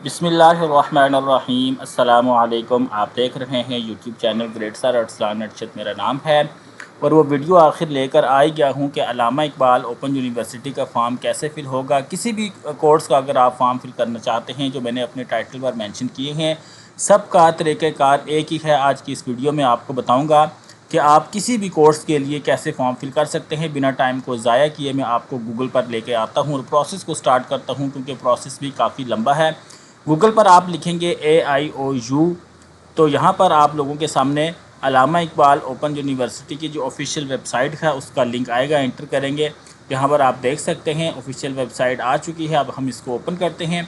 बिस्मिल्लाहिर्रहमानिर्रहीम अस्सलामुअलैकुम। आप देख रहे हैं YouTube channel great sir Arsalan Arshad मेरा नाम है और वो वीडियो आखिर लेकर आ गया हूँ कि अल्लामा इकबाल ओपन यूनिवर्सिटी का फॉर्म कैसे फ़िल होगा। किसी भी कोर्स का अगर आप फॉर्म फिल करना चाहते हैं जो मैंने अपने टाइटल पर मेंशन किए हैं, सबका तरीक़ाकार एक ही है। आज की इस वीडियो में आपको बताऊँगा कि आप किसी भी कोर्स के लिए कैसे फॉर्म फिल कर सकते हैं बिना टाइम को ज़ाया किए। मैं आपको गूगल पर लेके आता हूँ और प्रोसेस को स्टार्ट करता हूँ क्योंकि प्रोसेस भी काफ़ी लंबा है। गूगल पर आप लिखेंगे AIOU तो यहाँ पर आप लोगों के सामने अल्लामा इकबाल ओपन यूनिवर्सिटी की जो ऑफिशियल वेबसाइट है उसका लिंक आएगा। एंटर करेंगे, यहाँ पर आप देख सकते हैं ऑफिशियल वेबसाइट आ चुकी है। अब हम इसको ओपन करते हैं।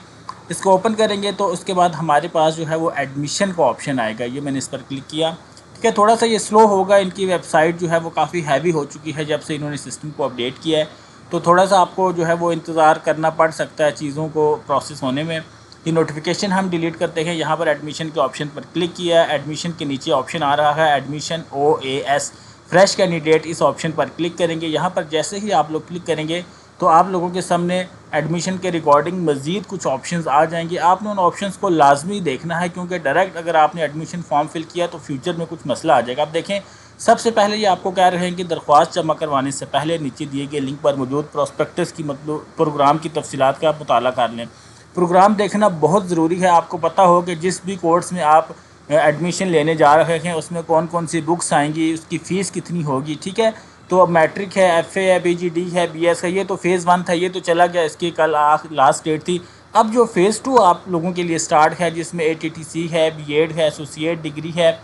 इसको ओपन करेंगे तो उसके बाद हमारे पास जो है वो एडमिशन का ऑप्शन आएगा। ये मैंने इस पर क्लिक किया। ठीक है, थोड़ा सा ये स्लो होगा। इनकी वेबसाइट जो है वो काफ़ी हैवी हो चुकी है जब से इन्होंने सिस्टम को अपडेट किया है, तो थोड़ा सा आपको जो है वो इंतज़ार करना पड़ सकता है चीज़ों को प्रोसेस होने में। ये नोटिफिकेशन हम डिलीट करते हैं। यहाँ पर एडमिशन के ऑप्शन पर क्लिक किया। एडमिशन के नीचे ऑप्शन आ रहा है एडमिशन OAS फ्रेश कैंडिडेट, इस ऑप्शन पर क्लिक करेंगे। यहाँ पर जैसे ही आप लोग क्लिक करेंगे तो आप लोगों के सामने एडमिशन के रिकॉर्डिंग मज़ीद कुछ ऑप्शंस आ जाएंगे। आपने उन ऑप्शंस को लाजमी देखना है क्योंकि डायरेक्ट अगर आपने एडमिशन फॉर्म फिल किया तो फ्यूचर में कुछ मसला आ जाएगा। आप देखें, सबसे पहले ये आपको कह रहे हैं कि दरख्वास्त जमा करवाने से पहले नीचे दिए गए लिंक पर मौजूद प्रोस्पेक्टस की मतलब प्रोग्राम की तफसीलात का मुताला कर लें। प्रोग्राम देखना बहुत ज़रूरी है। आपको पता हो कि जिस भी कोर्स में आप एडमिशन लेने जा रहे हैं उसमें कौन कौन सी बुक्स आएंगी, उसकी फ़ीस कितनी होगी। ठीक है, तो अब मैट्रिक है, FA है, PGD है, BS है, ये तो फ़ेज़ 1 था, ये तो चला गया, इसकी कल लास्ट डेट थी। अब जो फ़ेज़ 2 आप लोगों के लिए स्टार्ट है जिसमें ATTC है, B.Ed है, एसोसिएट डिग्री है,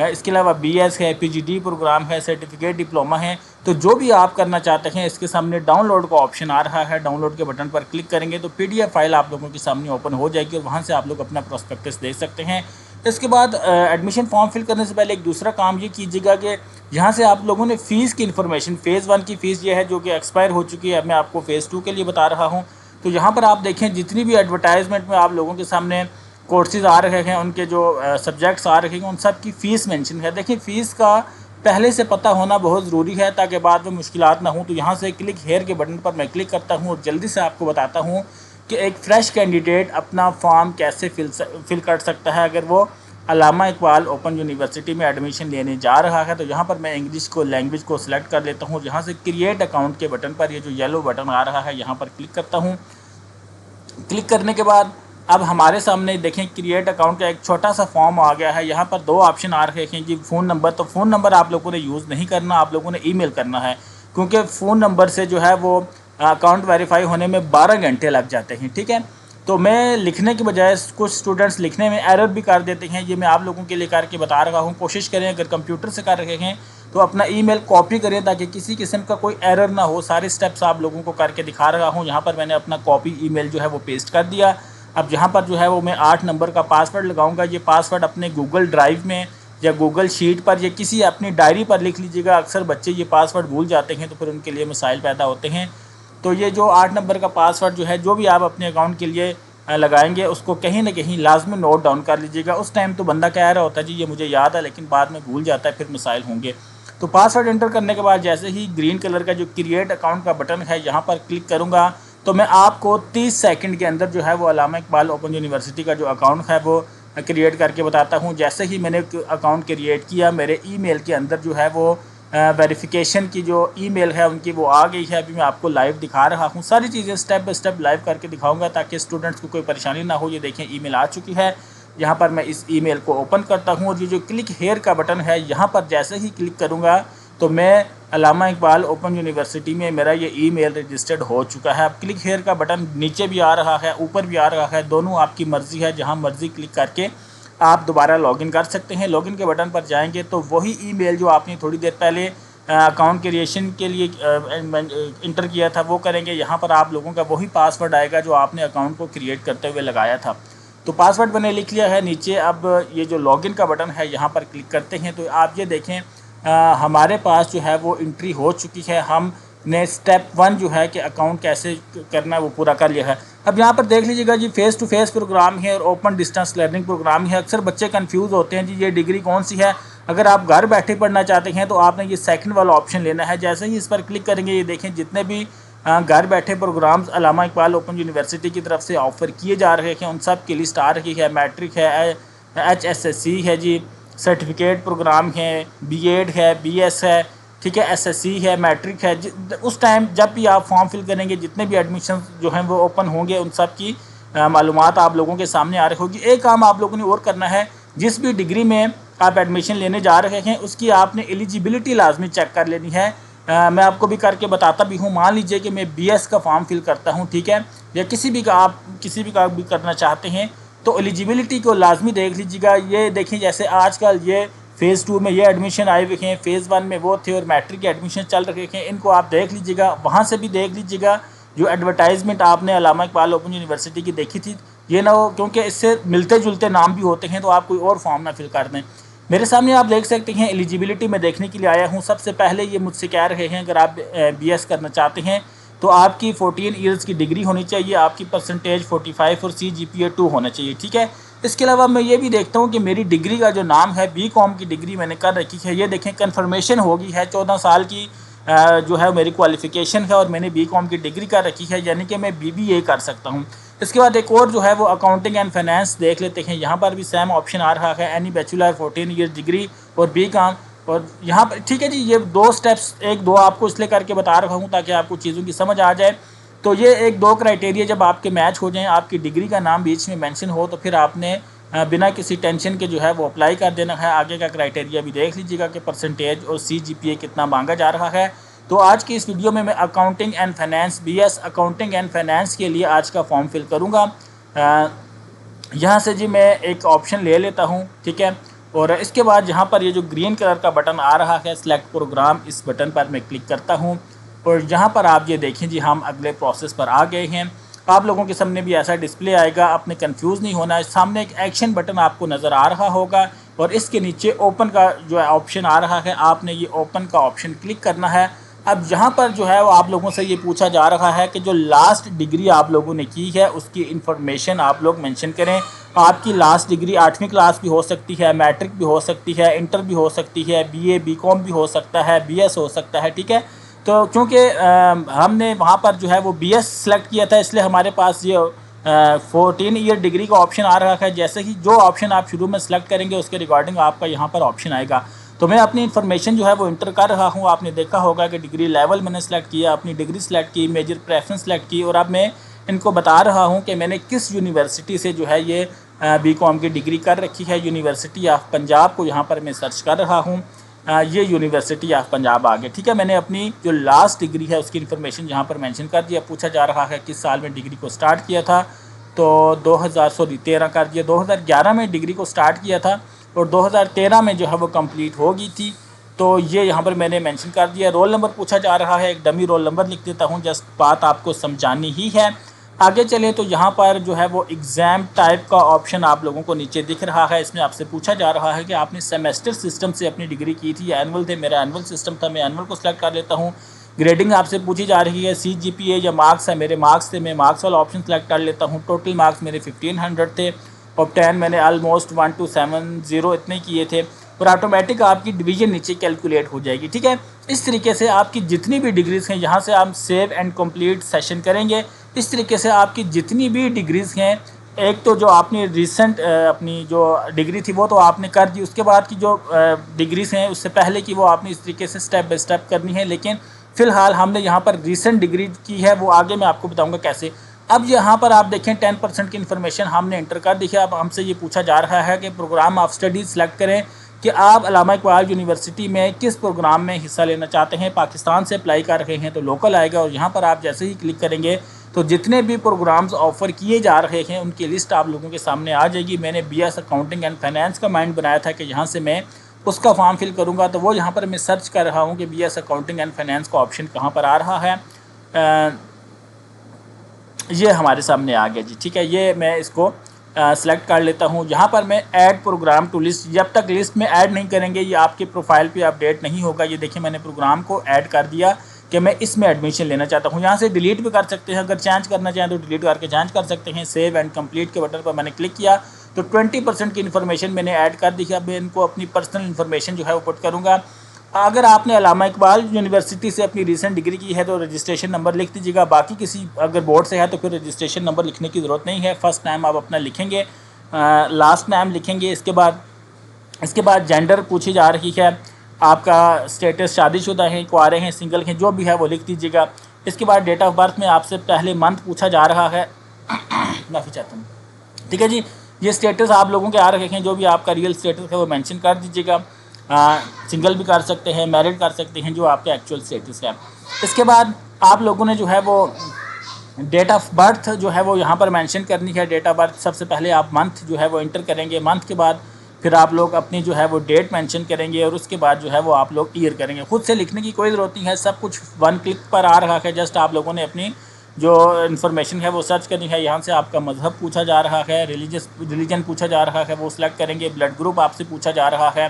इसके अलावा BS है, PGD प्रोग्राम है, सर्टिफिकेट डिप्लोमा है। तो जो भी आप करना चाहते हैं इसके सामने डाउनलोड का ऑप्शन आ रहा है। डाउनलोड के बटन पर क्लिक करेंगे तो PDF फाइल आप लोगों के सामने ओपन हो जाएगी और वहाँ से आप लोग अपना प्रोस्पेक्टस देख सकते हैं। इसके बाद एडमिशन फॉर्म फिल करने से पहले एक दूसरा काम ये कीजिएगा कि यहाँ से आप लोगों ने फ़ीस की इन्फॉर्मेशन, फ़ेज़ 1 की फ़ीस ये है जो कि एक्सपायर हो चुकी है। अब मैं आपको फ़ेज़ 2 के लिए बता रहा हूँ। तो यहाँ पर आप देखें जितनी भी एडवर्टाइजमेंट में आप लोगों के सामने कोर्सेज़ आ रहे हैं, उनके जो सब्जेक्ट्स आ रहे हैं उन सब की फ़ीस मेंशन है। देखिए, फ़ीस का पहले से पता होना बहुत ज़रूरी है ताकि बाद में मुश्किलात ना हो। तो यहाँ से क्लिक हेयर के बटन पर मैं क्लिक करता हूँ और जल्दी से आपको बताता हूँ कि एक फ़्रेश कैंडिडेट अपना फॉर्म कैसे फिल कर सकता है अगर वो अल्लामा इकबाल ओपन यूनिवर्सिटी में एडमिशन लेने जा रहा है। तो यहाँ पर मैं इंग्लिश को लैंग्वेज को सिलेक्ट कर लेता हूँ। यहाँ से क्रिएट अकाउंट के बटन पर ये जो येलो बटन आ रहा है यहाँ पर क्लिक करता हूँ। क्लिक करने के बाद अब हमारे सामने देखें क्रिएट अकाउंट का एक छोटा सा फॉर्म आ गया है। यहाँ पर 2 ऑप्शन आ रहे हैं जी, फ़ोन नंबर। तो फ़ोन नंबर आप लोगों ने यूज़ नहीं करना, आप लोगों ने ईमेल करना है क्योंकि फ़ोन नंबर से जो है वो अकाउंट वेरीफाई होने में 12 घंटे लग जाते हैं। ठीक है, तो मैं लिखने के बजाय कुछ स्टूडेंट्स लिखने में एरर भी कर देते हैं। ये मैं आप लोगों के लिए करके बता रहा हूँ। कोशिश करें अगर कंप्यूटर से कर रहे हैं तो अपना ईमेल कॉपी करें ताकि किसी किस्म का कोई एरर ना हो। सारे स्टेप्स आप लोगों को करके दिखा रहा हूँ। यहाँ पर मैंने अपना कॉपी ईमेल जो है वो पेस्ट कर दिया। अब यहाँ पर जो है वो मैं 8 नंबर का पासवर्ड लगाऊंगा। ये पासवर्ड अपने गूगल ड्राइव में या गूगल शीट पर या किसी अपनी डायरी पर लिख लीजिएगा। अक्सर बच्चे ये पासवर्ड भूल जाते हैं तो फिर उनके लिए मसाइल पैदा होते हैं। तो ये जो 8 नंबर का पासवर्ड जो है जो भी आप अपने अकाउंट के लिए लगाएंगे उसको कहीं ना कहीं लाजमी नोट डाउन कर लीजिएगा। उस टाइम तो बंदा कह रहा होता है जी ये मुझे याद है, लेकिन बाद में भूल जाता है, फिर मसाइल होंगे। तो पासवर्ड एंटर करने के बाद जैसे ही ग्रीन कलर का जो क्रिएट अकाउंट का बटन है यहाँ पर क्लिक करूँगा तो मैं आपको 30 सेकंड के अंदर जो है वो अल्लामा इकबाल ओपन यूनिवर्सिटी का जो अकाउंट है वो क्रिएट करके बताता हूँ। जैसे ही मैंने अकाउंट क्रिएट किया मेरे ईमेल के अंदर जो है वो वेरिफिकेशन की जो ईमेल है उनकी वो आ गई है। अभी मैं आपको लाइव दिखा रहा हूँ। सारी चीज़ें स्टेप बाय स्टेप लाइव करके दिखाऊंगा ताकि स्टूडेंट्स को कोई परेशानी ना हो। ये देखें ईमेल आ चुकी है। यहाँ पर मैं इस ईमेल को ओपन करता हूँ और ये जो क्लिक हेयर का बटन है यहाँ पर जैसे ही क्लिक करूँगा तो मैं अल्लामा इकबाल ओपन यूनिवर्सिटी में मेरा ये ईमेल रजिस्टर्ड हो चुका है। अब क्लिक हेयर का बटन नीचे भी आ रहा है, ऊपर भी आ रहा है, दोनों आपकी मर्ज़ी है। जहाँ मर्ज़ी क्लिक करके आप दोबारा लॉगिन कर सकते हैं। लॉगिन के बटन पर जाएंगे तो वही ईमेल जो आपने थोड़ी देर पहले अकाउंट क्रिएशन के लिए इंटर किया था वो करेंगे। यहाँ पर आप लोगों का वही पासवर्ड आएगा जो आपने अकाउंट को क्रिएट करते हुए लगाया था। तो पासवर्ड मैंने लिख लिया है नीचे। अब ये जो लॉगिन का बटन है यहाँ पर क्लिक करते हैं तो आप ये देखें हमारे पास जो है वो एंट्री हो चुकी है। हमने स्टेप 1 जो है कि अकाउंट कैसे करना है वो पूरा कर लिया है। अब यहाँ पर देख लीजिएगा जी फेस टू फेस प्रोग्राम है और ओपन डिस्टेंस लर्निंग प्रोग्राम है। अक्सर बच्चे कंफ्यूज होते हैं जी ये डिग्री कौन सी है। अगर आप घर बैठे पढ़ना चाहते हैं तो आपने ये सेकंड वाला ऑप्शन लेना है। जैसे ही इस पर क्लिक करेंगे ये देखें जितने भी घर बैठे प्रोग्राम्स अल्लामा इकबाल ओपन यूनिवर्सिटी की तरफ से ऑफ़र किए जा रहे हैं, उन सब की लिस्ट आ रही है। मैट्रिक है, HSSC है जी, सर्टिफिकेट प्रोग्राम है, BEd है, BS है, ठीक है, SSC है, मैट्रिक है। उस टाइम जब भी आप फॉर्म फिल करेंगे, जितने भी एडमिशन जो हैं वो ओपन होंगे, उन सब की मालूमात आप लोगों के सामने आ रही होगी। एक काम आप लोगों ने और करना है, जिस भी डिग्री में आप एडमिशन लेने जा रहे हैं उसकी आपने एलिजिबिलिटी लाजमी चेक कर लेनी है। मैं आपको भी करके बताता भी हूँ। मान लीजिए कि मैं BS का फॉर्म फिल करता हूँ, ठीक है, या किसी भी का आप किसी भी का भी करना चाहते हैं, तो एलिजिबिलिटी को लाजमी देख लीजिएगा। ये देखिए, जैसे आजकल ये फ़ेज़ 2 में ये एडमिशन आए हुए हैं, फ़ेज़ 1 में वो थे और मैट्रिक के एडमिशन चल रहे हैं, इनको आप देख लीजिएगा। वहाँ से भी देख लीजिएगा जो एडवर्टाइजमेंट आपने अल्लामा इकबाल ओपन यूनिवर्सिटी की देखी थी, ये ना हो, क्योंकि इससे मिलते जुलते नाम भी होते हैं, तो आप कोई और फॉर्म ना फिल कर दें। मेरे सामने आप देख सकते हैं, एलिजिबिलिटी में देखने के लिए आया हूँ। सबसे पहले ये मुझसे कह रहे हैं, अगर आप BS करना चाहते हैं तो आपकी 14 ईयर्स की डिग्री होनी चाहिए, आपकी परसेंटेज 45 और CGPA 2 होना चाहिए, ठीक है। इसके अलावा मैं ये भी देखता हूँ कि मेरी डिग्री का जो नाम है, BCom की डिग्री मैंने कर रखी है। ये देखें, कन्फर्मेशन होगी है, 14 साल की जो है मेरी क्वालिफ़िकेशन है और मैंने BCom की डिग्री कर रखी है, यानी कि मैं BBA कर सकता हूँ। इसके बाद एक और जो है वो अकाउंटिंग एंड फाइनेंस देख लेते हैं। यहाँ पर भी सेम ऑप्शन आ रहा है, एनी बैचलर 14 ईयर डिग्री और BCom। और यहाँ पर ठीक है जी, ये 2 स्टेप्स, 1-2 आपको इसलिए करके बता रहा हूँ ताकि आपको चीज़ों की समझ आ जाए। तो ये 1-2 क्राइटेरिया जब आपके मैच हो जाएं, आपकी डिग्री का नाम बीच में मेंशन हो, तो फिर आपने बिना किसी टेंशन के जो है वो अप्लाई कर देना है। आगे का क्राइटेरिया भी देख लीजिएगा कि परसेंटेज और CGPA कितना मांगा जा रहा है। तो आज की इस वीडियो में मैं accounting and finance, BS accounting and finance के लिए आज का फॉर्म फिल करूँगा। यहाँ से जी मैं एक ऑप्शन ले लेता हूँ, ठीक है, और इसके बाद यहाँ पर ये जो ग्रीन कलर का बटन आ रहा है, सिलेक्ट प्रोग्राम, इस बटन पर मैं क्लिक करता हूँ और यहाँ पर आप ये देखें जी, हम अगले प्रोसेस पर आ गए हैं। आप लोगों के सामने भी ऐसा डिस्प्ले आएगा, आपने कंफ्यूज नहीं होना है। सामने एक एक्शन बटन आपको नज़र आ रहा होगा और इसके नीचे ओपन का जो है ऑप्शन आ रहा है, आपने ये ओपन का ऑप्शन क्लिक करना है। अब यहाँ पर जो है वो आप लोगों से ये पूछा जा रहा है कि जो लास्ट डिग्री आप लोगों ने की है उसकी इन्फॉर्मेशन आप लोग मेंशन करें। आपकी लास्ट डिग्री 8वीं क्लास भी हो सकती है, मैट्रिक भी हो सकती है, इंटर भी हो सकती है, BA BCom भी हो सकता है, BS हो सकता है, ठीक है। तो क्योंकि हमने वहाँ पर जो है वो BS सेलेक्ट किया था, इसलिए हमारे पास ये 14 ईयर डिग्री का ऑप्शन आ रहा है। जैसे कि जो ऑप्शन आप शुरू में सेलेक्ट करेंगे उसके रिगार्डिंग आपका यहाँ पर ऑप्शन आएगा। तो मैं अपनी इन्फॉर्मेशन जो है वो इंटर कर रहा हूँ। आपने देखा होगा कि डिग्री लेवल मैंने सेलेक्ट किया, अपनी डिग्री सेलेक्ट की, मेजर प्रेफरेंस सेलेक्ट की, और अब मैं इनको बता रहा हूँ कि मैंने किस यूनिवर्सिटी से जो है ये BCom की डिग्री कर रखी है। यूनिवर्सिटी ऑफ पंजाब को यहाँ पर मैं सर्च कर रहा हूँ। ये यूनिवर्सिटी ऑफ पंजाब आ गया, ठीक है। मैंने अपनी जो लास्ट डिग्री है उसकी इन्फॉर्मेशन यहाँ पर मेंशन कर दिया। पूछा जा रहा है किस साल में डिग्री को स्टार्ट किया था, तो 13 कर दिया। 2011 में डिग्री को स्टार्ट किया था और 2013 में जो है वो कंप्लीट हो गई थी, तो ये यहाँ पर मैंने मेंशन कर दिया। रोल नंबर पूछा जा रहा है, एक डमी रोल नंबर लिख देता हूँ, जस्ट बात आपको समझानी ही है। आगे चले तो यहाँ पर जो है वो एग्ज़ाम टाइप का ऑप्शन आप लोगों को नीचे दिख रहा है। इसमें आपसे पूछा जा रहा है कि आपने सेमेस्टर सिस्टम से अपनी डिग्री की थी या एनुअल थे। मेरा एनुअल सिस्टम था, मैं एनुअल को सिलेक्ट कर लेता हूँ। ग्रेडिंग आपसे पूछी जा रही है, CGPA या मार्क्स है, मेरे मार्क्स थे, मैं मार्क्स वाला ऑप्शन सेलेक्ट कर लेता हूँ। टोटल मार्क्स मेरे 1500 थे, ऑब्टेन मैंने ऑलमोस्ट 1270 इतने किए थे, और ऑटोमेटिक आपकी डिवीजन नीचे कैलकुलेट हो जाएगी, ठीक है। इस तरीके से आपकी जितनी भी डिग्रीज़ हैं, यहाँ से आप सेव एंड कंप्लीट सेशन करेंगे। इस तरीके से आपकी जितनी भी डिग्रीज़ हैं, एक तो जो आपने रिसेंट अपनी जो डिग्री थी वो तो आपने कर दी, उसके बाद की जो डिग्रीज़ हैं उससे पहले की वो आपने इस तरीके से स्टेप बाय स्टेप करनी है। लेकिन फ़िलहाल हमने यहाँ पर रिसेंट डिग्री की है, वो आगे मैं आपको बताऊँगा कैसे। अब यहाँ पर आप देखें 10% की इन्फॉर्मेशन हमने इंटर कर दी है। अब हमसे ये पूछा जा रहा है कि प्रोग्राम ऑफ स्टडीज़ सेलेक्ट करें कि आप अल्लामा इकबाल यूनिवर्सिटी में किस प्रोग्राम में हिस्सा लेना चाहते हैं। पाकिस्तान से अप्लाई कर रहे हैं तो लोकल आएगा, और यहाँ पर आप जैसे ही क्लिक करेंगे तो जितने भी प्रोग्राम्स ऑफ़र किए जा रहे हैं उनकी लिस्ट आप लोगों के सामने आ जाएगी। मैंने BS अकाउंटिंग एंड फाइनेंस का माइंड बनाया था कि यहाँ से मैं उसका फॉर्म फिल करूँगा, तो वो यहाँ पर मैं सर्च कर रहा हूँ कि BS अकाउंटिंग एंड फाइनेंस का ऑप्शन कहाँ पर आ रहा है। ये हमारे सामने आ गया जी, ठीक है। ये मैं इसको सेलेक्ट कर लेता हूँ। यहाँ पर मैं ऐड प्रोग्राम टू लिस्ट, जब तक लिस्ट में ऐड नहीं करेंगे ये आपके प्रोफाइल पे अपडेट नहीं होगा। ये देखिए, मैंने प्रोग्राम को ऐड कर दिया कि मैं इसमें एडमिशन लेना चाहता हूँ। यहाँ से डिलीट भी कर सकते हैं, अगर चेंज करना चाहें तो डिलीट करके चेंज कर सकते हैं। सेव एंड कंप्लीट के बटन पर मैंने क्लिक किया तो 20% की इन्फॉर्मेशन मैंने ऐड कर दी है। अब मैं इनको अपनी पर्सनल इन्फॉर्मेशन जो है वो पुट करूँगा। अगर आपने अल्लामा इकबाल यूनिवर्सिटी से अपनी रीसेंट डिग्री की है तो रजिस्ट्रेशन नंबर लिख दीजिएगा। बाकी किसी अगर बोर्ड से है तो फिर रजिस्ट्रेशन नंबर लिखने की ज़रूरत नहीं है। फर्स्ट नेम आप अपना लिखेंगे, लास्ट नेम लिखेंगे। इसके बाद जेंडर पूछी जा रही है, आपका स्टेटस शादीशुदा है, कुआरे हैं, सिंगल हैं, जो भी है वो लिख दीजिएगा। इसके बाद डेट ऑफ बर्थ में आपसे पहले मंथ पूछा जा रहा है। माफ़ी चाहता हूँ। ठीक है जी, ये स्टेटस आप लोगों के आ रखे हैं, जो भी आपका रियल स्टेटस है वो मेंशन कर दीजिएगा। सिंगल भी कर सकते हैं, मैरिड कर सकते हैं, जो आपका एक्चुअल स्टेटस है। इसके बाद आप लोगों ने जो है वो डेट ऑफ बर्थ जो है वो यहाँ पर मेंशन करनी है। डेट ऑफ बर्थ सबसे पहले आप मंथ जो है वो इंटर करेंगे, मंथ के बाद फिर आप लोग अपनी जो है वो डेट मेंशन करेंगे और उसके बाद जो है वो आप लोग ईयर करेंगे। खुद से लिखने की कोई ज़रूरत नहीं है, सब कुछ वन क्लिक पर आ रहा है। जस्ट आप लोगों ने अपनी जो इन्फॉर्मेशन है वो सर्च करनी है। यहाँ से आपका मज़हब पूछा जा रहा है, रिलीजन पूछा जा रहा है, वो सिलेक्ट करेंगे। ब्लड ग्रुप आपसे पूछा जा रहा है,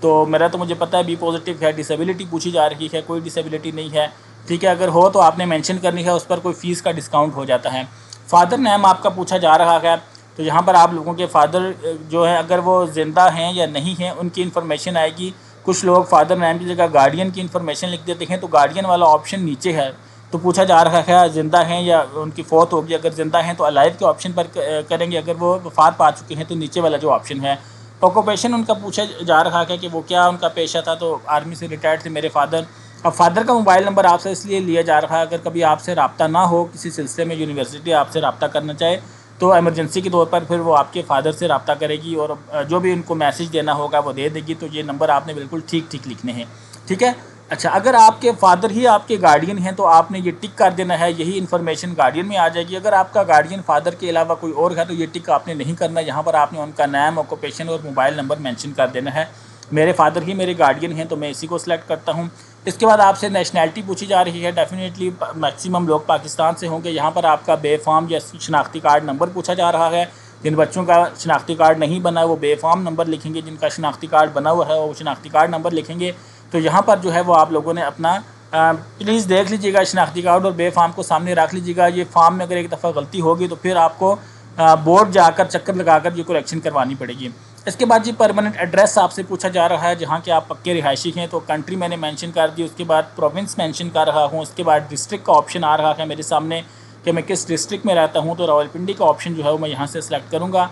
तो मेरा तो मुझे पता है बी पॉजिटिव है। डिसेबिलिटी पूछी जा रही है, कोई डिसेबिलिटी नहीं है। ठीक है, अगर हो तो आपने मेंशन करनी है, उस पर कोई फ़ीस का डिस्काउंट हो जाता है। फादर नेम आपका पूछा जा रहा है, तो यहाँ पर आप लोगों के फादर जो है अगर वो ज़िंदा हैं या नहीं हैं उनकी इन्फॉर्मेशन आएगी। कुछ लोग फादर नेम की जगह गार्डियन की इन्फॉर्मेशन लिख देते हैं, तो गार्डियन वाला ऑप्शन नीचे है। तो पूछा जा रहा है ज़िंदा हैं या उनकी फ़ौत होगी। अगर ज़िंदा हैं तो अलाइव के ऑप्शन पर करेंगे, अगर वो वफ़ात पा चुके हैं तो नीचे वाला जो ऑप्शन है। ऑक्यूपेशन उनका पूछा जा रहा है कि वो क्या उनका पेशा था, तो आर्मी से रिटायर्ड थे मेरे फादर। अब फादर का मोबाइल नंबर आपसे इसलिए लिया जा रहा है, अगर कभी आपसे रब्ता ना हो किसी सिलसिले में, यूनिवर्सिटी आपसे रब्ता करना चाहे तो एमरजेंसी के तौर पर फिर वो आपके फादर से रब्ता करेगी और जो भी उनको मैसेज देना होगा वो दे देगी। तो ये नंबर आपने बिल्कुल ठीक ठीक लिखने हैं। ठीक है। अच्छा, अगर आपके फादर ही आपके गार्डियन हैं तो आपने ये टिक कर देना है, यही इन्फॉर्मेशन गार्डियन में आ जाएगी। अगर आपका गार्डियन फादर के अलावा कोई और है तो ये टिक आपने नहीं करना। यहाँ पर आपने उनका नाम, ऑक्यूपेशन और मोबाइल नंबर मेंशन कर देना है। मेरे फादर ही मेरे गार्डियन हैं तो मैं इसी को सिलेक्ट करता हूँ। इसके बाद आपसे नेशनैलिटी पूछी जा रही है। डेफिनेटली मैक्सिमम लोग पाकिस्तान से होंगे। यहाँ पर आपका बेफाम या शनाख्ती कार्ड नंबर पूछा जा रहा है। जिन बच्चों का शनाख्ती कार्ड नहीं बना वो बेफाम नंबर लिखेंगे, जिनका शनाख्ती कार्ड बना हुआ है वो शनाख्ती कार्ड नंबर लिखेंगे। तो यहाँ पर जो है वो आप लोगों ने अपना प्लीज़ देख लीजिएगा, शनाख्ती कार्ड और बेफाम को सामने रख लीजिएगा। ये फार्म में अगर एक दफ़ा गलती होगी तो फिर आपको बोर्ड जाकर चक्कर लगाकर ये करेक्शन करवानी पड़ेगी। इसके बाद जी परमानेंट एड्रेस आपसे पूछा जा रहा है, जहाँ के आप पक्के रिहायशी हैं। तो कंट्री मैंने मेंशन कर दी, उसके बाद प्रोविंस मेंशन कर रहा हूँ। उसके बाद डिस्ट्रिक्ट का ऑप्शन आ रहा है मेरे सामने कि मैं किस डिस्ट्रिक्ट में रहता हूँ। तो रावलपिंडी का ऑप्शन जो है वो मैं यहाँ से सिलेक्ट करूँगा।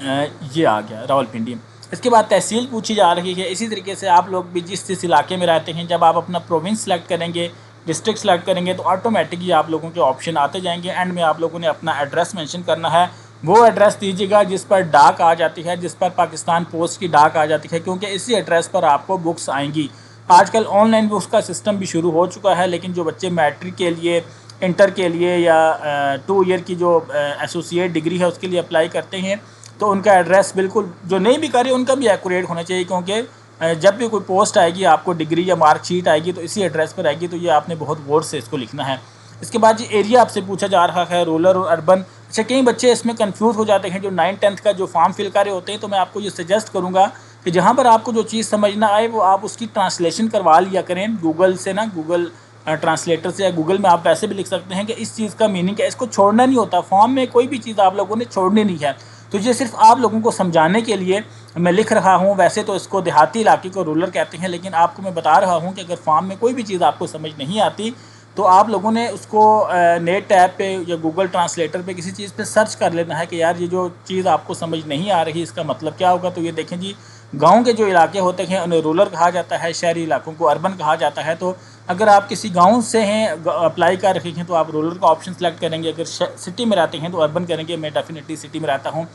ये आ गया रावलपिंडी। इसके बाद तहसील पूछी जा रही है। इसी तरीके से आप लोग भी जिस इलाके में रहते हैं, जब आप अपना प्रोविंस सेलेक्ट करेंगे, डिस्ट्रिक्ट सेलेक्ट करेंगे, तो ऑटोमेटिकली आप लोगों के ऑप्शन आते जाएंगे। एंड में आप लोगों ने अपना एड्रेस मेंशन करना है। वो एड्रेस दीजिएगा जिस पर डाक आ जाती है, जिस पर पाकिस्तान पोस्ट की डाक आ जाती है, क्योंकि इसी एड्रेस पर आपको बुक्स आएंगी। आजकल ऑनलाइन बुक्स का सिस्टम भी शुरू हो चुका है, लेकिन जो बच्चे मैट्रिक के लिए, इंटर के लिए या 2 ईयर की जो एसोसिएट डिग्री है उसके लिए अप्लाई करते हैं, तो उनका एड्रेस बिल्कुल, जो नहीं भी करे उनका भी एक्यूरेट होना चाहिए। क्योंकि जब भी कोई पोस्ट आएगी, आपको डिग्री या मार्कशीट आएगी तो इसी एड्रेस पर आएगी। तो ये आपने बहुत गौर से इसको लिखना है। इसके बाद ये एरिया आपसे पूछा जा रहा है, रूरल और अर्बन। अच्छा, कई बच्चे इसमें कंफ्यूज हो जाते हैं जो 9th-10th का जो फॉर्म फिल कर रहे होते हैं। तो मैं आपको ये सजेस्ट करूँगा कि जहाँ पर आपको जो चीज़ समझ ना आए वो आप उसकी ट्रांसलेशन करवा लिया करें गूगल से ना, गूगल ट्रांसलेटर से, या गूगल में आप वैसे भी लिख सकते हैं कि इस चीज़ का मीनिंग है। इसको छोड़ना नहीं होता, फॉर्म में कोई भी चीज़ आप लोगों ने छोड़नी नहीं है। तो ये सिर्फ आप लोगों को समझाने के लिए मैं लिख रहा हूँ। वैसे तो इसको देहाती इलाके को रूरल कहते हैं, लेकिन आपको मैं बता रहा हूँ कि अगर फॉर्म में कोई भी चीज़ आपको समझ नहीं आती तो आप लोगों ने उसको नेट ऐप पे या गूगल ट्रांसलेटर पे किसी चीज़ पे सर्च कर लेना है कि यार ये जो चीज़ आपको समझ नहीं आ रही इसका मतलब क्या होगा। तो ये देखें जी, गांव के जो इलाके होते हैं उन्हें रूरल कहा जाता है, शहरी इलाकों को अर्बन कहा जाता है। तो अगर आप किसी गांव से हैं, अप्लाई कर रहे हैं, तो आप रूरल का ऑप्शन सेलेक्ट करेंगे। अगर सिटी में रहते हैं तो अर्बन करेंगे। मैं डेफिनेटली सिटी में रहता हूँ।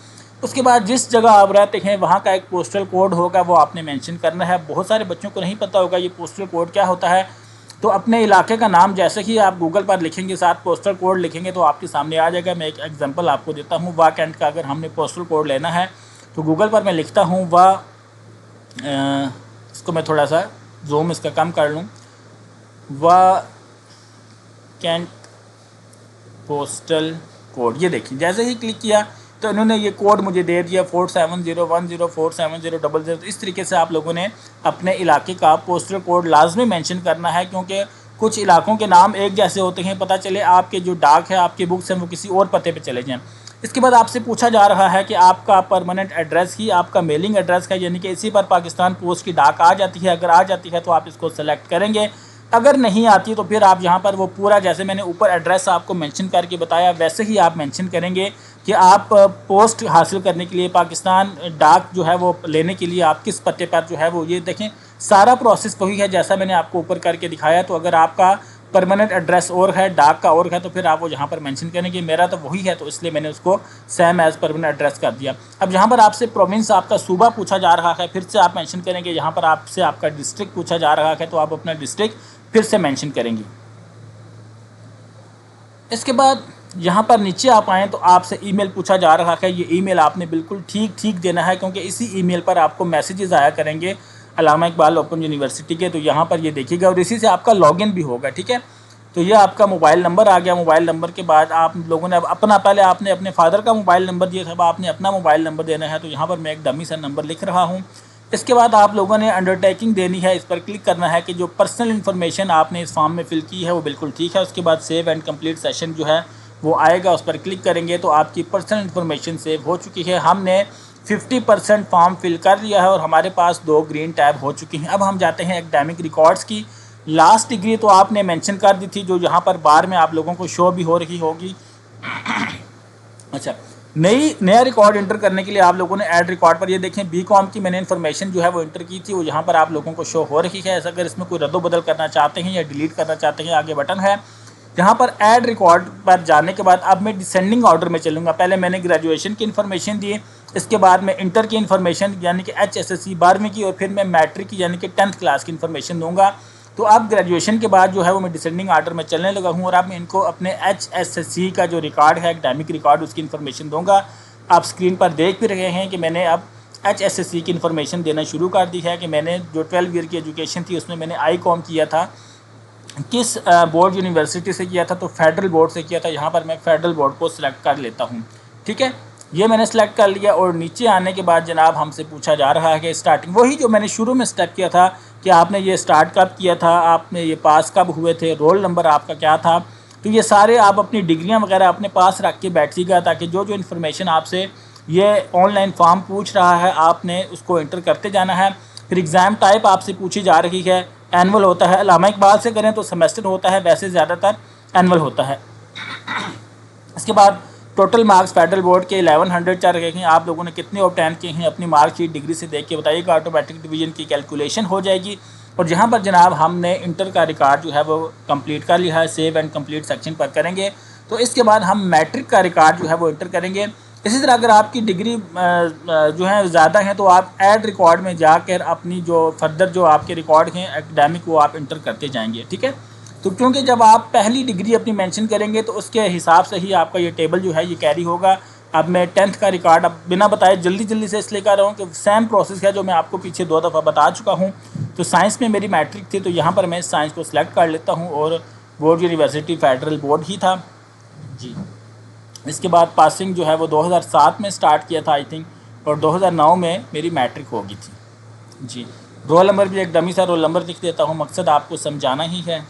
उसके बाद जिस जगह आप रहते हैं वहाँ का एक पोस्टल कोड होगा, वो आपने मेंशन करना है। बहुत सारे बच्चों को नहीं पता होगा ये पोस्टल कोड क्या होता है। तो अपने इलाके का नाम जैसे ही आप गूगल पर लिखेंगे, साथ पोस्टल कोड लिखेंगे तो आपके सामने आ जाएगा। मैं एक एग्जांपल आपको देता हूँ। वाह कैंट का अगर हमने पोस्टल कोड लेना है तो गूगल पर मैं लिखता हूँ वाह, इसको मैं थोड़ा सा जूम इसका कम कर लूँ, वाह कैंट पोस्टल कोड। ये देखिए, जैसे ही क्लिक किया तो इन्होंने ये कोड मुझे दे दिया 4701047000। तो इस तरीके से आप लोगों ने अपने इलाके का पोस्टल कोड लाजमी मेंशन करना है, क्योंकि कुछ इलाकों के नाम एक जैसे होते हैं। पता चले आपके जो डाक है, आपके बुक्स हैं, वो किसी और पते पे चले जाएं। इसके बाद आपसे पूछा जा रहा है कि आपका परमानेंट एड्रेस ही आपका मेलिंग एड्रेस है, यानी कि इसी पर पाकिस्तान पोस्ट की डाक आ जाती है। अगर आ जाती है तो आप इसको सेलेक्ट करेंगे, अगर नहीं आती तो फिर आप यहाँ पर वो पूरा, जैसे मैंने ऊपर एड्रेस आपको मेंशन करके बताया, वैसे ही आप मेंशन करेंगे कि आप पोस्ट हासिल करने के लिए पाकिस्तान डाक जो है वो लेने के लिए आप किस पते पर जो है वो, ये देखें सारा प्रोसेस वही है जैसा मैंने आपको ऊपर करके दिखाया। तो अगर आपका परमानेंट एड्रेस और है, डाक का और है, तो फिर आप वो यहाँ पर मेंशन करेंगे। मेरा तो वही है तो इसलिए मैंने उसको सेम एज़ परमानेंट एड्रेस कर दिया। अब यहाँ पर आपसे प्रोविंस, आपका सूबा पूछा जा रहा है, फिर से आप मेंशन करेंगे। यहाँ पर आपसे आपका डिस्ट्रिक्ट पूछा जा रहा है तो आप अपना डिस्ट्रिक्ट फिर से मेंशन करेंगे। इसके बाद यहाँ पर नीचे आप आएँ तो आपसे ईमेल पूछा जा रहा है। ये ईमेल आपने बिल्कुल ठीक देना है, क्योंकि इसी ईमेल पर आपको मैसेजेस आया करेंगे अल्लामा इकबाल ओपन यूनिवर्सिटी के। तो यहाँ पर ये देखिएगा और इसी से आपका लॉगिन भी होगा, ठीक है। तो ये आपका मोबाइल नंबर आ गया। मोबाइल नंबर के बाद आप लोगों ने अब अपना, पहले आपने अपने फादर का मोबाइल नंबर दिया था, अब आपने अपना मोबाइल नंबर देना है। तो यहाँ पर मैं एक डमी सा नंबर लिख रहा हूँ। इसके बाद आप लोगों ने अंडरटेकिंग देनी है, इस पर क्लिक करना है कि जो पर्सनल इन्फॉर्मेशन आपने इस फॉर्म में फिल की है वो बिल्कुल ठीक है। उसके बाद सेव एंड कंप्लीट सेशन जो है वो आएगा, उस पर क्लिक करेंगे तो आपकी पर्सनल इन्फॉर्मेशन सेव हो चुकी है। हमने 50% फॉर्म फिल कर लिया है और हमारे पास 2 ग्रीन टैब हो चुकी हैं। अब हम जाते हैं एकेडमिक रिकॉर्ड्स की। लास्ट डिग्री तो आपने मेंशन कर दी थी, जो यहाँ पर बार में आप लोगों को शो भी हो रही होगी। अच्छा, नया रिकॉर्ड इंटर करने के लिए आप लोगों ने ऐड रिकॉर्ड पर ये देखें बीकॉम की मैंने इन्फॉर्मेशन जो है वो इंटर की थी, वो यहाँ पर आप लोगों को शो हो रही है। अगर इसमें कोई रद्दो-बदल करना चाहते हैं या डिलीट करना चाहते हैं, आगे बटन है। यहाँ पर ऐड रिकॉर्ड पर जाने के बाद अब मैं डिसेंडिंग ऑर्डर में चलूँगा। पहले मैंने ग्रेजुएशन की इन्फॉर्मेशन दी, इसके बाद मैं इंटर की इन्फॉर्मेशन यानी कि HSSC 12वीं की, और फिर मैं मैट्रिक की यानी कि 10th क्लास की इन्फॉर्मेशन दूंगा। तो अब ग्रेजुएशन के बाद जो है वो मैं डिसेंडिंग ऑर्डर में चलने लगा हूँ और अब मैं इनको अपने HSSC का जो रिकॉर्ड है, एकेडमिक रिकॉर्ड, उसकी इन्फॉर्मेशन दूंगा। आप स्क्रीन पर देख भी रहे हैं कि मैंने अब HSSC की इन्फॉर्मेशन देना शुरू कर दी है कि मैंने जो 12 ईयर की एजुकेशन थी उसमें मैंने ICOM किया था। किस बोर्ड यूनिवर्सिटी से किया था, तो फेडरल बोर्ड से किया था। यहाँ पर मैं फेडरल बोर्ड को सिलेक्ट कर लेता हूँ, ठीक है। ये मैंने सेलेक्ट कर लिया और नीचे आने के बाद जनाब हमसे पूछा जा रहा है कि स्टार्टिंग, वही जो मैंने शुरू में स्टेप किया था कि आपने ये स्टार्ट कब किया था, आपने ये पास कब हुए थे, रोल नंबर आपका क्या था। तो ये सारे आप अपनी डिग्रियाँ वगैरह अपने पास रख के बैठिएगा, ताकि जो इन्फॉर्मेशन आपसे ये ऑनलाइन फॉर्म पूछ रहा है आपने उसको इंटर करते जाना है। फिर एग्ज़ाम टाइप आपसे पूछी जा रही है, एनुअल होता है। अल्लामा इकबाल से करें तो सेमेस्टर होता है, वैसे ज़्यादातर एनुअल होता है। इसके बाद टोटल मार्क्स फेडरल बोर्ड के 1100 चल रहे हैं। आप लोगों ने कितने ऑब्टेन किए हैं अपनी मार्कशीट डिग्री से देख के बताइएगा। ऑटोमेटिक डिवीजन की कैलकुलेशन हो जाएगी। और जहाँ पर जनाब हमने इंटर का रिकॉर्ड जो है वो कंप्लीट कर लिया है, सेव एंड कंप्लीट सेक्शन पर करेंगे। तो इसके बाद हम मैट्रिक का रिकॉर्ड जो है वो इंटर करेंगे। इसी तरह अगर आपकी डिग्री जो है ज़्यादा है तो आप ऐड रिकॉर्ड में जाकर अपनी जो फर्दर जो आपके रिकॉर्ड हैं एकेडमिक वो आप इंटर करते जाएंगे, ठीक है। तो क्योंकि जब आप पहली डिग्री अपनी मेंशन करेंगे तो उसके हिसाब से ही आपका ये टेबल जो है ये कैरी होगा। अब मैं 10th का रिकॉर्ड अब बिना बताए जल्दी से इसलिए कर रहा हूँ कि सेम प्रोसेस है जो मैं आपको पीछे 2 दफ़ा बता चुका हूँ। तो साइंस में मेरी मैट्रिक थी, तो यहाँ पर मैं साइंस को सिलेक्ट कर लेता हूँ और बोर्ड यूनिवर्सिटी फेडरल बोर्ड ही था जी। इसके बाद पासिंग जो है वो 2007 में स्टार्ट किया था आई थिंक, और 2009 में मेरी मैट्रिक हो गई थी जी। रोल नंबर भी एक डमी सा रोल नंबर लिख देता हूँ, मकसद आपको समझाना ही है।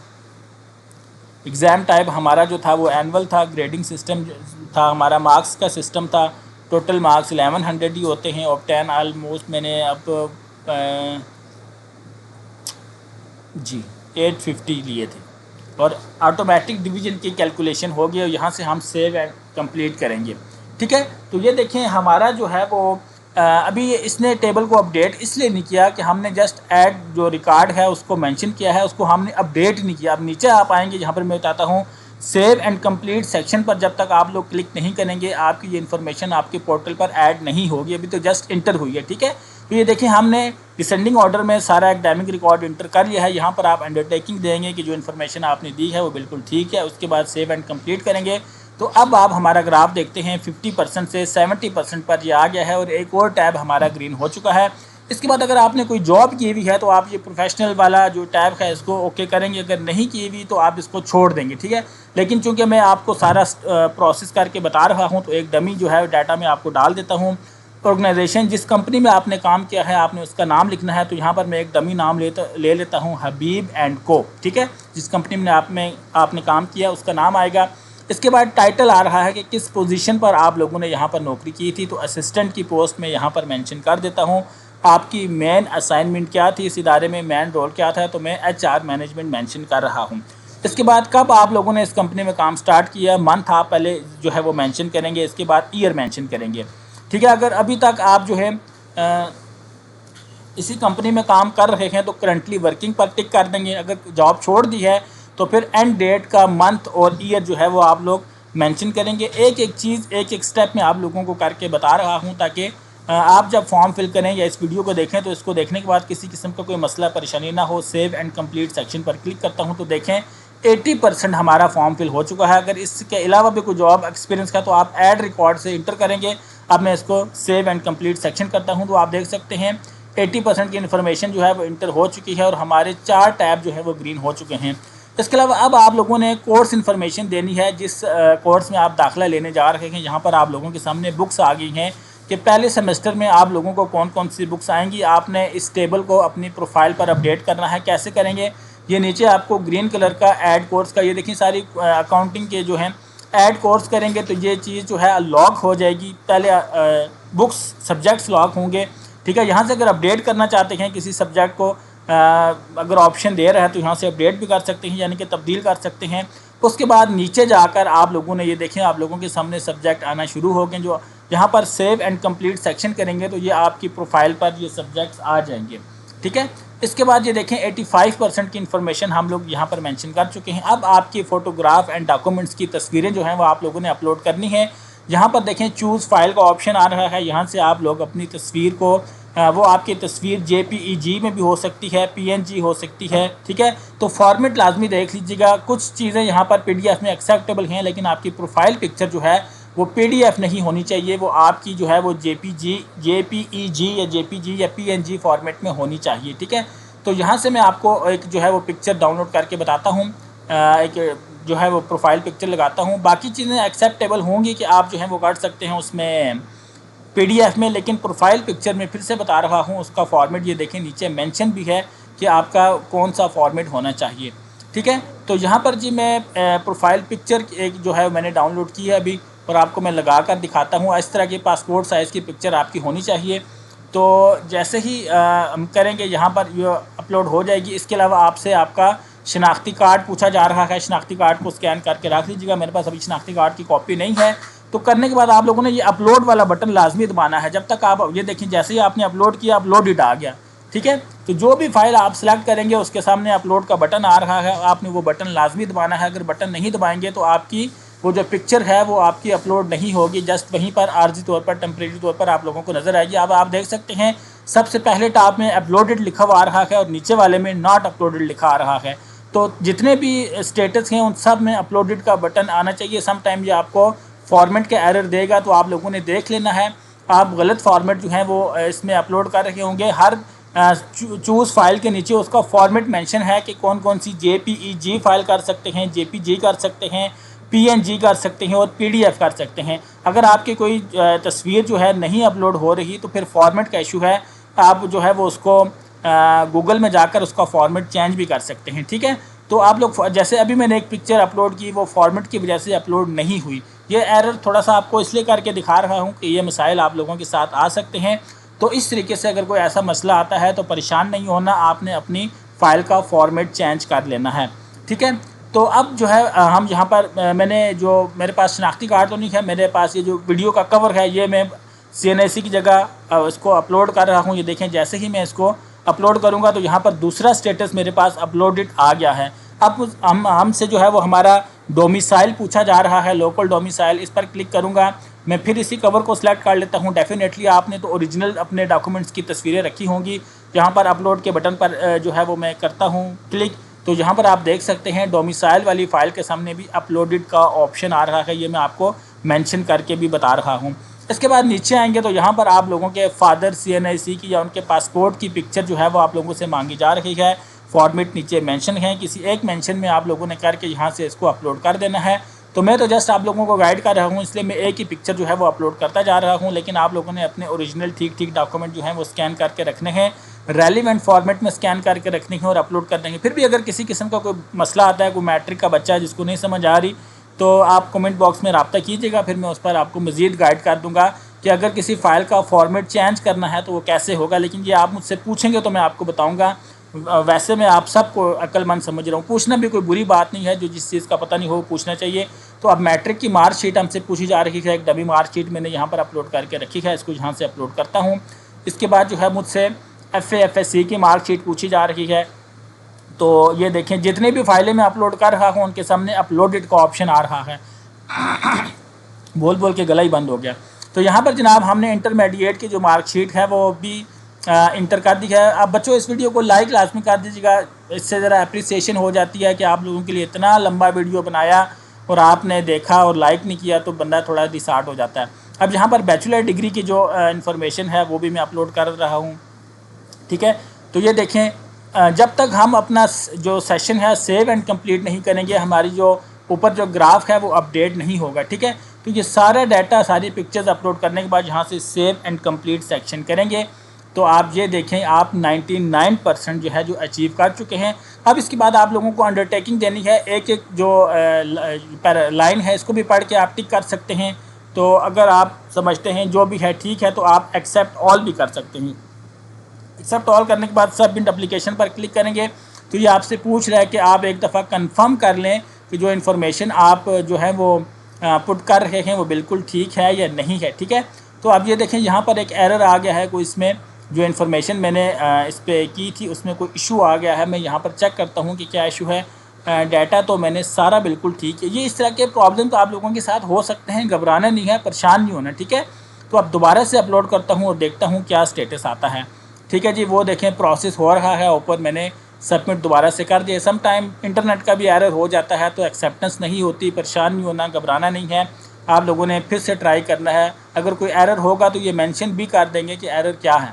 एग्ज़ाम टाइप हमारा जो था वो एनुअल था। ग्रेडिंग सिस्टम था हमारा, मार्क्स का सिस्टम था। टोटल मार्क्स 1100 ही होते हैं। ऑब्टेन ऑलमोस्ट मैंने अब जी 850 लिए थे और ऑटोमेटिक डिवीज़न की कैलकुलेशन हो गई और यहाँ से हम सेव एंड कंप्लीट करेंगे, ठीक है। तो ये देखें हमारा जो है वो अभी इसने टेबल को अपडेट इसलिए नहीं किया कि हमने जस्ट ऐड जो रिकॉर्ड है उसको मेंशन किया है, उसको हमने अपडेट नहीं किया। अब नीचे आप आएंगे, यहाँ पर मैं बताता हूँ सेव एंड कंप्लीट सेक्शन पर जब तक आप लोग क्लिक नहीं करेंगे आपकी ये इन्फॉर्मेशन आपके पोर्टल पर ऐड नहीं होगी। अभी तो जस्ट इंटर हुई है, ठीक है। तो ये देखें हमने डिसेंडिंग ऑर्डर में सारा एकेडमिक रिकॉर्ड इंटर कर लिया है। यहाँ पर आप अंडरटेकिंग देंगे कि जो इन्फॉर्मेशन आपने दी है वो बिल्कुल ठीक है। उसके बाद सेव एंड कंप्लीट करेंगे। तो अब आप हमारा ग्राफ देखते हैं 50% से 70% पर ये आ गया है और एक और टैब हमारा ग्रीन हो चुका है। इसके बाद अगर आपने कोई जॉब की हुई है तो आप ये प्रोफेशनल वाला जो टैब है इसको ओके करेंगे, अगर नहीं की हुई तो आप इसको छोड़ देंगे, ठीक है। लेकिन चूंकि मैं आपको सारा प्रोसेस करके बता रहा हूँ तो एक डमी जो है डाटा में आपको डाल देता हूँ। ऑर्गेनाइजेशन जिस कंपनी में आपने काम किया है आपने उसका नाम लिखना है। तो यहाँ पर मैं एक डमी नाम ले लेता हूँ हबीब एंड को, ठीक है। जिस कंपनी में आपने काम किया उसका नाम आएगा। इसके बाद टाइटल आ रहा है कि किस पोजीशन पर आप लोगों ने यहाँ पर नौकरी की थी, तो असिस्टेंट की पोस्ट में यहाँ पर मेंशन कर देता हूँ। आपकी मेन असाइनमेंट क्या थी, इस इदारे में मेन रोल क्या था, तो मैं HR मैनेजमेंट मेंशन कर रहा हूँ। इसके बाद कब आप लोगों ने इस कंपनी में काम स्टार्ट किया, मंथ आप पहले जो है वो मेंशन करेंगे, इसके बाद ईयर मेंशन करेंगे। ठीक है, अगर अभी तक आप जो है इसी कंपनी में काम कर रहे हैं तो करंटली वर्किंग पर टिक कर देंगे। अगर जॉब छोड़ दी है तो फिर एंड डेट का मंथ और ईयर जो है वो आप लोग मेंशन करेंगे। एक एक चीज़ एक एक स्टेप में आप लोगों को करके बता रहा हूं, ताकि आप जब फॉर्म फिल करें या इस वीडियो को देखें तो इसको देखने के बाद किसी किस्म का कोई मसला परेशानी ना हो। सेव एंड कंप्लीट सेक्शन पर क्लिक करता हूँ तो देखें 80% हमारा फॉर्म फिल हो चुका है। अगर इसके अलावा भी कोई जॉब एक्सपीरियंस का तो आप ऐड रिकॉर्ड से इंटर करेंगे। अब मैं इसको सेव एंड कंप्लीट सेक्शन करता हूँ तो आप देख सकते हैं 80% की इन्फॉर्मेशन जो है वो इंटर हो चुकी है और हमारे 4 टैब जो है वो ग्रीन हो चुके हैं। इसके अलावा अब आप लोगों ने कोर्स इन्फॉर्मेशन देनी है, जिस कोर्स में आप दाखिला लेने जा रहे हैं। यहाँ पर आप लोगों के सामने बुक्स आ गई हैं कि पहले सेमेस्टर में आप लोगों को कौन कौन सी बुक्स आएंगी। आपने इस टेबल को अपनी प्रोफाइल पर अपडेट करना है। कैसे करेंगे, ये नीचे आपको ग्रीन कलर का ऐड कोर्स का, ये देखिए सारी अकाउंटिंग के जो हैं ऐड कोर्स करेंगे तो ये चीज़ जो है लॉक हो जाएगी। पहले बुक्स सब्जेक्ट्स लॉक होंगे। ठीक है, यहाँ से अगर अपडेट करना चाहते हैं किसी सब्जेक्ट को, अगर ऑप्शन दे रहा है तो यहाँ से अपडेट भी कर सकते हैं, यानी कि तब्दील कर सकते हैं। उसके बाद नीचे जाकर आप लोगों ने ये देखें, आप लोगों के सामने सब्जेक्ट आना शुरू हो गए। जो यहाँ पर सेव एंड कंप्लीट सेक्शन करेंगे तो ये आपकी प्रोफाइल पर ये सब्जेक्ट्स आ जाएंगे। ठीक है, इसके बाद ये देखें 85% की इन्फॉर्मेशन हम लोग यहाँ पर मेंशन कर चुके हैं। अब आपकी फ़ोटोग्राफ एंड डॉक्यूमेंट्स की तस्वीरें जो हैं वो आप लोगों ने अपलोड करनी है। यहाँ पर देखें चूज़ फाइल का ऑप्शन आ रहा है, यहाँ से आप लोग अपनी तस्वीर को, वो आपकी तस्वीर JPEG में भी हो सकती है, PNG हो सकती है। ठीक है, तो फॉर्मेट लाजमी देख लीजिएगा। कुछ चीज़ें यहाँ पर PDF में एक्सेप्टेबल हैं, लेकिन आपकी प्रोफाइल पिक्चर जो है वो PDF नहीं होनी चाहिए, वो आपकी जो है वो JPEG या JPG या PNG फॉर्मेट में होनी चाहिए। ठीक है, तो यहाँ से मैं आपको एक जो है वो पिक्चर डाउनलोड करके बताता हूँ, एक जो है वो प्रोफाइल पिक्चर लगाता हूँ। बाकी चीज़ें एक्सेप्टेबल होंगी कि आप जो है वो कर सकते हैं उसमें PDF में, लेकिन प्रोफाइल पिक्चर में फिर से बता रहा हूँ उसका फॉर्मेट ये देखें नीचे मेंशन भी है कि आपका कौन सा फॉर्मेट होना चाहिए। ठीक है, तो यहाँ पर जी मैं प्रोफाइल पिक्चर एक जो है मैंने डाउनलोड की है अभी, और आपको मैं लगा कर दिखाता हूँ। इस तरह की पासपोर्ट साइज़ की पिक्चर आपकी होनी चाहिए। तो जैसे ही हम करेंगे यहाँ पर ये अपलोड हो जाएगी। इसके अलावा आपसे आपका शनाख्ती कार्ड पूछा जा रहा है। शनाख्ती कार्ड को स्कैन करके रख लीजिएगा। मेरे पास अभी शनाख्ती कार्ड की कॉपी नहीं है। तो करने के बाद आप लोगों ने ये अपलोड वाला बटन लाजमी दबाना है। जब तक आप ये देखिए, जैसे ही आपने अपलोड किया अपलोड इट आ गया। ठीक है, तो जो भी फाइल आप सेलेक्ट करेंगे उसके सामने अपलोड का बटन आ रहा है, आपने वो बटन लाजमी दबाना है। अगर बटन नहीं दबाएंगे तो आपकी वो जो पिक्चर है वो आपकी अपलोड नहीं होगी, जस्ट वहीं पर आर्जी तौर पर, टेम्परेरी तौर पर आप लोगों को नज़र आएगी। अब आप देख सकते हैं सबसे पहले टॉप में अपलोडेड लिखा हुआ आ रहा है और नीचे वाले में नॉट अपलोडेड लिखा आ रहा है। तो जितने भी स्टेटस हैं उन सब में अपलोडेड का बटन आना चाहिए। सम टाइम ये आपको फॉर्मेट का एरर देगा, तो आप लोगों ने देख लेना है। आप गलत फॉर्मेट जो है वो इसमें अपलोड कर रहे होंगे। हर चूज़ फाइल के नीचे उसका फॉर्मेट मेंशन है कि कौन कौन सी JPEG फाइल कर सकते हैं, JPG कर सकते हैं, PNG कर सकते हैं और PDF कर सकते हैं। अगर आपकी कोई तस्वीर जो है नहीं अपलोड हो रही तो फिर फॉर्मेट का इशू है। आप जो है वो उसको गूगल में जाकर उसका फॉर्मेट चेंज भी कर सकते हैं। ठीक है, तो आप लोग जैसे अभी मैंने एक पिक्चर अपलोड की, वो फॉर्मेट की वजह से अपलोड नहीं हुई। ये एरर थोड़ा सा आपको इसलिए करके दिखा रहा हूँ कि ये मसाइल आप लोगों के साथ आ सकते हैं। तो इस तरीके से अगर कोई ऐसा मसला आता है तो परेशान नहीं होना, आपने अपनी फ़ाइल का फॉर्मेट चेंज कर लेना है। ठीक है, तो अब जो है हम यहाँ पर मैंने जो मेरे पास शनाख्ती कार्ड तो नहीं है, मेरे पास ये जो वीडियो का कवर है ये मैं CNIC की जगह इसको अपलोड कर रहा हूँ। ये देखें, जैसे ही मैं इसको अपलोड करूँगा तो यहाँ पर दूसरा स्टेटस मेरे पास अपलोडेड आ गया है। अब हमसे जो है वो हमारा डोमिसाइल पूछा जा रहा है, लोकल डोमिसाइल। इस पर क्लिक करूँगा, मैं फिर इसी कवर को सिलेक्ट कर लेता हूँ। डेफिनेटली आपने तो ओरिजिनल अपने डॉक्यूमेंट्स की तस्वीरें रखी होंगी। यहाँ पर अपलोड के बटन पर जो है वो मैं करता हूँ क्लिक, तो यहाँ पर आप देख सकते हैं डोमिसाइल वाली फ़ाइल के सामने भी अपलोडेड का ऑप्शन आ रहा है। ये मैं आपको मेंशन करके भी बता रहा हूँ। इसके बाद नीचे आएंगे तो यहाँ पर आप लोगों के फादर CNIC की या उनके पासपोर्ट की पिक्चर जो है वो आप लोगों से मांगी जा रही है। फॉर्मेट नीचे मेंशन है, किसी एक मेंशन में आप लोगों ने करके यहाँ से इसको अपलोड कर देना है। तो मैं तो जस्ट आप लोगों को गाइड कर रहा हूँ, इसलिए मैं एक ही पिक्चर जो है वो अपलोड करता जा रहा हूँ। लेकिन आप लोगों ने अपने ओरिजिनल ठीक डॉक्यूमेंट जो हैं वो स्कैन करके रखने हैं, रेलिवेंट फॉर्मेट में स्कैन करके रखनी है और अपलोड कर देंगे। फिर भी अगर किसी किस्म का कोई मसला आता है, कोई मैट्रिक का बच्चा है जिसको नहीं समझ आ रही, तो आप कमेंट बॉक्स में रब्ता कीजिएगा, फिर मैं उस पर आपको मज़ीद गाइड कर दूँगा कि अगर किसी फ़ाइल का फॉर्मेट चेंज करना है तो वो कैसे होगा। लेकिन ये आप मुझसे पूछेंगे तो मैं आपको बताऊँगा। वैसे मैं आप सबको अक्लमंद समझ रहा हूँ, पूछना भी कोई बुरी बात नहीं है, जो जिस चीज़ का पता नहीं हो पूछना चाहिए। तो अब मैट्रिक की मार्कशीट हमसे पूछी जा रही है, एक डमी मार्कशीट मैंने यहाँ पर अपलोड करके रखी है, इसको यहाँ से अपलोड करता हूँ। इसके बाद जो है मुझसे FA/FSC की मार्कशीट पूछी जा रही है। तो ये देखें, जितने भी फाइलें मैं अपलोड कर रहा हूँ उनके सामने अपलोडेड का ऑप्शन आ रहा है। बोल बोल के गला ही बंद हो गया। तो यहाँ पर जनाब हमने इंटरमीडिएट की जो मार्कशीट है वो भी इंटर कर दी है। अब बच्चों इस वीडियो को लाइक लाजमी कर दीजिएगा, इससे ज़रा अप्रिसिएशन हो जाती है कि आप लोगों के लिए इतना लंबा वीडियो बनाया और आपने देखा और लाइक नहीं किया तो बंदा थोड़ा डिसहार्ट हो जाता है। अब यहाँ पर बैचलर डिग्री की जो इन्फॉर्मेशन है वो भी मैं अपलोड कर रहा हूँ, ठीक है। तो ये देखें, जब तक हम अपना जो सेशन है सेव एंड कंप्लीट नहीं करेंगे, हमारी जो ऊपर जो ग्राफ है वो अपडेट नहीं होगा, ठीक है। तो ये सारा डाटा, सारी पिक्चर्स अपलोड करने के बाद यहाँ से सेव एंड कंप्लीट सेक्शन करेंगे तो आप ये देखें आप 99% जो है जो अचीव कर चुके हैं। अब इसके बाद आप लोगों को अंडरटेकिंग देनी है, एक एक जो लाइन है इसको भी पढ़ के आप टिक कर सकते हैं। तो अगर आप समझते हैं जो भी है ठीक है तो आप एक्सेप्ट ऑल भी कर सकते हैं। एक्सेप्ट ऑल करने के बाद सबमिट एप्लीकेशन पर क्लिक करेंगे तो ये आपसे पूछ रहा है कि आप एक दफ़ा कंफर्म कर लें कि जो इन्फॉर्मेशन आप जो है वो पुट कर रहे हैं वो बिल्कुल ठीक है या नहीं है, ठीक है। तो अब ये देखें यहाँ पर एक एरर आ गया है, कोई इसमें जो इन्फॉर्मेशन मैंने इस पर की थी उसमें कोई इशू आ गया है। मैं यहाँ पर चेक करता हूँ कि क्या इशू है। डाटा तो मैंने सारा बिल्कुल ठीक है। ये इस तरह के प्रॉब्लम तो आप लोगों के साथ हो सकते हैं, घबराना नहीं है, परेशान नहीं होना, ठीक है। तो अब दोबारा से अपलोड करता हूँ और देखता हूँ क्या स्टेटस आता है, ठीक है जी। वो देखें प्रोसेस हो रहा है, ऊपर मैंने सबमिट दोबारा से कर दिया। सम टाइम इंटरनेट का भी एरर हो जाता है तो एक्सेप्टेंस नहीं होती, परेशान नहीं होना, घबराना नहीं है। आप लोगों ने फिर से ट्राई करना है, अगर कोई एरर होगा तो ये मेंशन भी कर देंगे कि एरर क्या है,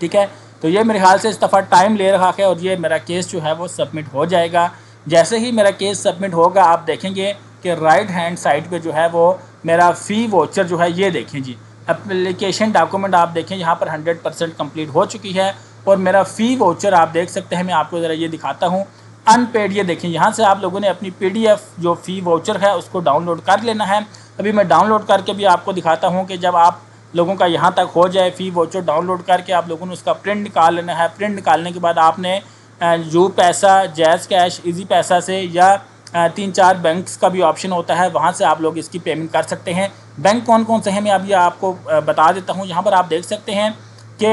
ठीक है। तो ये मेरे ख्याल से इस दफ़ा टाइम ले रहा है और ये मेरा केस जो है वो सबमिट हो जाएगा। जैसे ही मेरा केस सबमिट होगा आप देखेंगे कि राइट हैंड साइड पे जो है वो मेरा फ़ी वाउचर जो है, ये देखें जी, एप्लीकेशन डॉक्यूमेंट आप देखें यहाँ पर 100% कंप्लीट हो चुकी है और मेरा फ़ी वाउचर आप देख सकते हैं। मैं आपको ज़रा ये दिखाता हूँ, अनपेड, ये देखें यहाँ से आप लोगों ने अपनी PDF जो फ़ी वाउचर है उसको डाउनलोड कर लेना है। अभी मैं डाउनलोड करके भी आपको दिखाता हूँ कि जब आप लोगों का यहाँ तक हो जाए फ़ी वाउचर डाउनलोड करके आप लोगों ने उसका प्रिंट निकाल लेना है। प्रिंट निकालने के बाद आपने यू पैसा, जैज़ कैश, इजी पैसा से या 3-4 बैंक्स का भी ऑप्शन होता है, वहाँ से आप लोग इसकी पेमेंट कर सकते हैं। बैंक कौन कौन से हैं मैं अभी आपको बता देता हूँ। यहाँ पर आप देख सकते हैं कि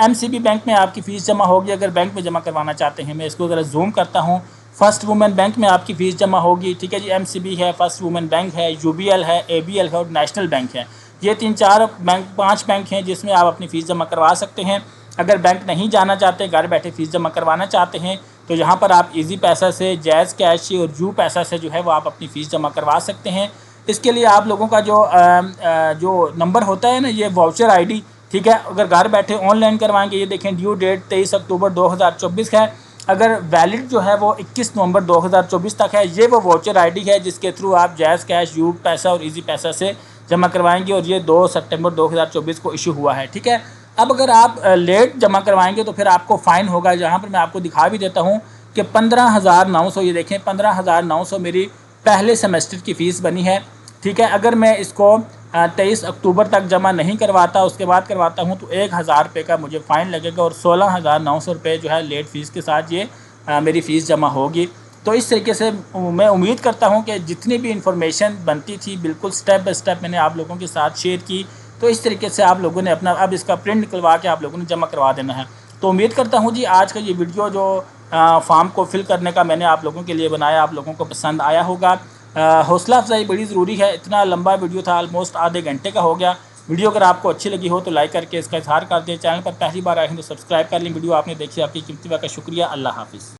MCB बैंक में आपकी फ़ीस जमा होगी अगर बैंक में जमा करवाना चाहते हैं। मैं इसको ज़रा जूम करता हूँ। फर्स्ट वुमेन बैंक में आपकी फ़ीस जमा होगी, ठीक है जी। MCB है, फर्स्ट वुमेन बैंक है, UBL है, ABL है और नेशनल बैंक है। ये 3-4 बैंक, 5 बैंक हैं जिसमें आप अपनी फ़ीस जमा करवा सकते हैं। अगर बैंक नहीं जाना चाहते, घर बैठे फ़ीस जमा करवाना चाहते हैं तो यहाँ पर आप इजी पैसा से, जैज़ कैश से और यू पैसा से जो है वो आप अपनी फ़ीस जमा करवा सकते हैं। इसके लिए आप लोगों का जो नंबर होता है ना, ये वाउचर ID, ठीक है। अगर घर बैठे ऑनलाइन करवाएंगे, ये देखें ड्यू डेट 23 अक्टूबर 2024 है। अगर वैलिड जो है वो 21 नवंबर 2024 तक है। ये वो वाउचर ID है जिसके थ्रू आप जैज़ कैश, यू पैसा और इजी पैसा से जमा करवाएंगे और ये 2 सितंबर 2024 को इशू हुआ है, ठीक है। अब अगर आप लेट जमा करवाएंगे तो फिर आपको फ़ाइन होगा। जहाँ पर मैं आपको दिखा भी देता हूँ कि 15,900, ये देखें 15,900 मेरी पहले सेमेस्टर की फ़ीस बनी है, ठीक है। अगर मैं इसको 23 अक्टूबर तक जमा नहीं करवाता, उसके बाद करवाता हूँ तो 1,000 रुपये का मुझे फ़ाइन लगेगा और 16,900 रुपये जो है लेट फ़ीस के साथ ये मेरी फ़ीस जमा होगी। तो इस तरीके से मैं उम्मीद करता हूँ कि जितनी भी इंफॉर्मेशन बनती थी बिल्कुल स्टेप बाय स्टेप मैंने आप लोगों के साथ शेयर की। तो इस तरीके से आप लोगों ने अपना अब इसका प्रिंट निकलवा के आप लोगों ने जमा करवा देना है। तो उम्मीद करता हूँ जी आज का ये वीडियो जो फॉर्म को फिल करने का मैंने आप लोगों के लिए बनाया, आप लोगों को पसंद आया होगा। हौसला अफजाई बड़ी ज़रूरी है। इतना लंबा वीडियो था, ऑलमोस्ट आधे घंटे का हो गया। वीडियो अगर आपको अच्छी लगी हो तो लाइक करके इसका इज़हार कर दें। चैनल पर पहली बार आए हैं तो सब्सक्राइब कर लें। वीडियो आपने देखी, आपकी कीमती वक्त का शुक्रिया। अल्लाह हाफिज़।